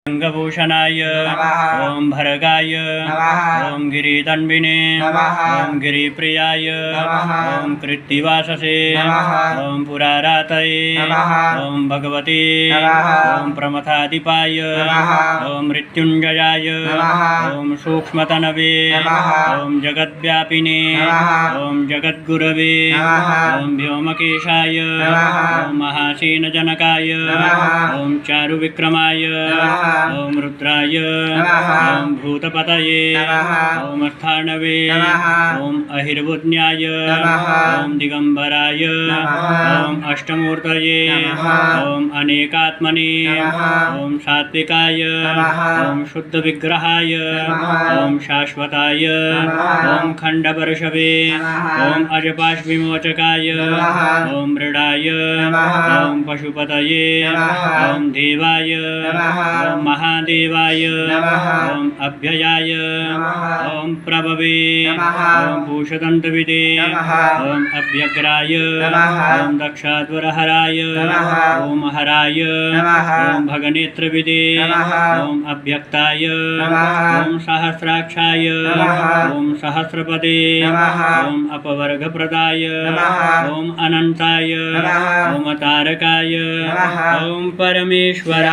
गंगभूषणाय ओम भरगाय ओम गिरितन्विने ओम गिरिप्रियाय ओम कृत्तिवाससे ओम पुरारातये ओम भगवते ओम प्रमथाधिपाय ओम मृत्युंजयाय ओम सूक्ष्मतनवे ओम जगद्व्यापिने ओम जगद्गुरवे ओम व्योमकेशाय ओम महासेनजनकाय ओम चारुविक्रमाय ओम रुद्राय ओम भूतपतये ओम स्थानवे ओम अहिर्बुध्न्याय ओम दिगंबराय ओम अष्टमूर्तये ओम अनेकात्मने ओम सात्विकाय ओम शुद्ध विग्रहाय ओम शाश्वताय ओम खंडपर्शवे ओम अजपाश विमोचकाय ओम मृडाय ओम पशुपतये ओम देवाय ओम महादेवाय ओम अभ्ययाय ओम प्रभवे ओम भूषदन्तविदे ओम अभ्यग्राय ओम दक्षाध्वरहराय ओम हराय ओम भगनेत्रविदे ओम अभ्यक्ताय ओम सहस्राक्षाय ओम सहस्रपदे ओम अपवर्गप्रदाय ओम अनंताय ओम तारकाय ओम परमेश्वराय।